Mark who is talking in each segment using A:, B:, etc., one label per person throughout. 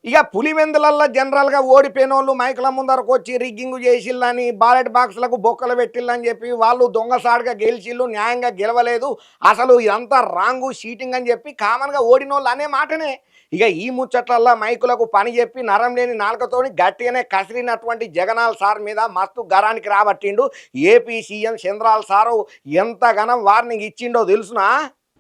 A: ఇక పులివెందులల్లో జనరల్గా ఓడిపోయినోళ్ళు మైకుల ముందరకు వచ్చి రిగ్గింగ్ చేసిల్లని బాలెట్ బాక్స్లకు బొక్కలు పెట్టిల్లని చెప్పి వాళ్ళు దొంగసాటుగా గెలిచిళ్ళు, న్యాయంగా గెలవలేదు, అసలు ఇదంతా రాంగు షీటింగ్ అని చెప్పి కామన్గా ఓడినోళ్ళు అనే మాటనే. ఇక ఈ ముచ్చట్లల్లో మైకులకు పని చెప్పి నరం లేని నాలుకతోని గట్టిగానే కసిరినటువంటి జగనాల్ సార్ మీద మస్తు గరానికి రాబట్టిండు ఏపీ సీఎం చంద్రాల్ సారు. ఎంతగానం వార్నింగ్ ఇచ్చిండో తెలుసునా?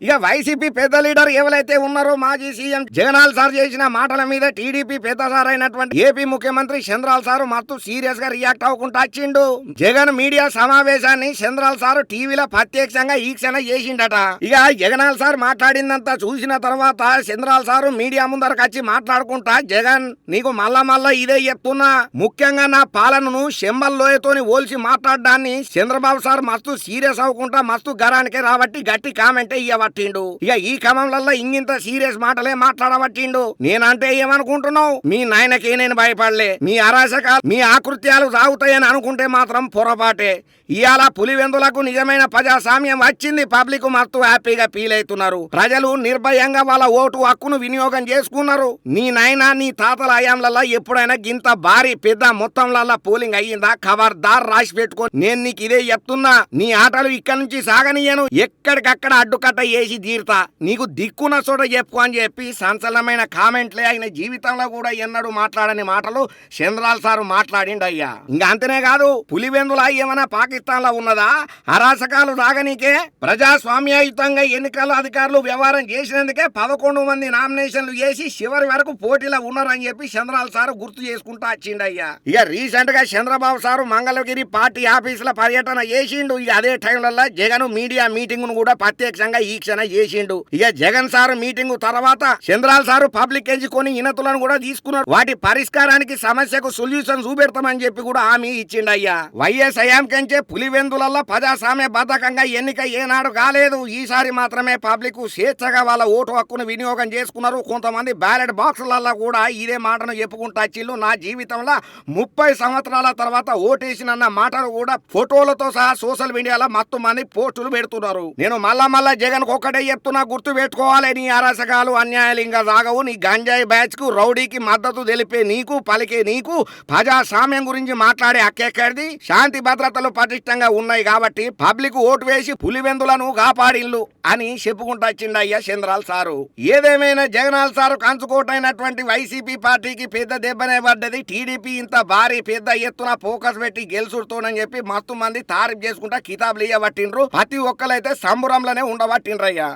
A: ఇక వైసీపీ పెద్ద లీడర్ ఎవరైతే ఉన్నారో మాజీ సీఎం జగనాల్ సార్ చేసిన మాటల మీద టీడీపీ పెద్ద సార్ అయినటువంటి ఏపీ ముఖ్యమంత్రి చంద్రాల్ సారు మస్తు సీరియస్ గా రియాక్ట్ అవ్వకుండా వచ్చిండు. జగన్ మీడియా సమావేశాన్ని చంద్రాల్ సారు టీవీలో ప్రత్యక్షంగా ఈక్షణ చేసిండట. ఇక జగనాల్ సార్ మాట్లాడిందంతా చూసిన తర్వాత చంద్రాల్ సారు మీడియా ముందరకు వచ్చి మాట్లాడుకుంటా, జగన్ నీకు మళ్ళా ఇదే చెప్తున్నా, ముఖ్యంగా నా పాలనను శంబల్లోయతోని ఓల్చి మాట్లాడడాన్ని చంద్రబాబు సార్ మస్తు సీరియస్ అవ్వకుండా మస్తు గరానికే రాబట్టి గట్టి కామెంటే ఇవ్వ. ఇక ఈ క్రమంలో ఇంగింత సీరియస్ మాటలే మాట్లాడబట్టిండు. నేనంటే ఏమనుకుంటున్నావు? మీ నాయనకే నేను భయపడలే. మీ అరాచకాలు మీ ఆకృత్యాలు సాగుతాయని అనుకుంటే మాత్రం పొరపాటే. ఇవాళ పులివెందులకు నిజమైన ప్రజాస్వామ్యం వచ్చింది. పబ్లిక్ మస్తు హ్యాపీగా ఫీల్ అవుతున్నారు. ప్రజలు నిర్భయంగా వాళ్ళ ఓటు హక్కును వినియోగం చేసుకున్నారు. నీ నాయన నీ తాతల హయాంలలో ఎప్పుడైనా గింత భారీ పెద్ద మొత్తంలో పోలింగ్ అయ్యిందా? ఖబర్దార్ రాసి పెట్టుకో. నేను నీకు ఇదే చెప్తున్నా. నీ ఆటలు ఇక్కడ నుంచి సాగనీయను. ఎక్కడికక్కడ అడ్డుకట్ట చేసి తీరుతా. నీకు దిక్కున్న చోట చెప్పుకో అని చెప్పి సంచలనమైన కామెంట్లే. ఆయన జీవితంలో కూడా ఎన్నడూ మాట్లాడని మాటలు చంద్రాల్ సారు మాట్లాడిండు అయ్యా. ఇంకా అంతనే కాదు, పులివెందుల ఏమైనా పాకిస్తాన్ లో ఉన్నదా? అరాచకాలు రాగనీకే ప్రజాస్వామ్యయుతంగా ఎన్నికల అధికారులు వ్యవహారం చేసినందుకే 11 మంది నామినేషన్లు చేసి చివరి వరకు పోటీలో ఉన్నారని చెప్పి చంద్రాల్ సారు గుర్తు చేసుకుంటా వచ్చిండయ్యా. ఇక రీసెంట్ గా చంద్రబాబు సారు మంగళగిరి పార్టీ ఆఫీసుల పర్యటన చేసిండు. ఇక అదే టైంలలో జగన్ మీడియా మీటింగ్ ను కూడా ప్రత్యక్షంగా ఈ క్షణ చేసిండు. ఇక జగన్ సారు మీటింగ్ తర్వాత చంద్రాల్ సారు పబ్లిక్ ఎంచుకొని ఇనతులను కూడా తీసుకున్నారు. వాటి పరిష్కారానికి సమస్యకు సొల్యూషన్ చూపెడతామని చెప్పి కూడా హామీ ఇచ్చిండయ్యా. వైఎస్ హయాం కంటే పులివెందులలో ప్రజాస్వామ్య బద్ధకంగా ఎన్నిక ఏనాడు కాలేదు. ఈసారి మాత్రమే పబ్లిక్ స్వేచ్ఛగా వాళ్ళ ఓటు హక్కును వినియోగం చేసుకున్నారు. కొంతమంది బ్యాలెట్ బాక్సులలో కూడా ఇదే మాటను చెప్పుకుంటా చిల్లు. నా జీవితంలో 30 సంవత్సరాల తర్వాత ఓటేసినన్న మాటలు కూడా ఫోటోలతో సహా సోషల్ మీడియాలో మత్తు మంది పోస్టులు పెడుతున్నారు. నేను మళ్ళా జగన్ ఒక్కటే చెప్తున్నా, గుర్తు పెట్టుకోవాలి. నీ అరాచకాలు అన్యాయాలు ఇంకా సాగవు. నీ గంజాయి బ్యాచ్ కు రౌడీకి మద్దతు తెలిపే నీకు పలికే నీకు ప్రజాస్వామ్యం గురించి మాట్లాడే హక్కెక్కడిది? శాంతి భద్రతలు పటిష్టంగా ఉన్నాయి కాబట్టి పబ్లిక్ ఓటు వేసి పులివెందులను కాపాడిల్లు అని చెప్పుకుంటా వచ్చిండయ్యా చంద్రాల్ సారు. ఏదేమైనా జగనాల్ సారు కంచుకోటైనటువంటి వైసీపీ పార్టీకి పెద్ద దెబ్బనే పడ్డది. టీడీపీ ఇంత భారీ పెద్ద ఎత్తున ఫోకస్ పెట్టి గెలుచుడుతోనని చెప్పి మస్తు మంది తారీఫ్ చేసుకుంటా కితాబులు ఇవ్వబట్టిండ్రు. ప్రతి ఒక్కరైతే సంబురంలోనే ఉండబట్టిండ్రయ్యా.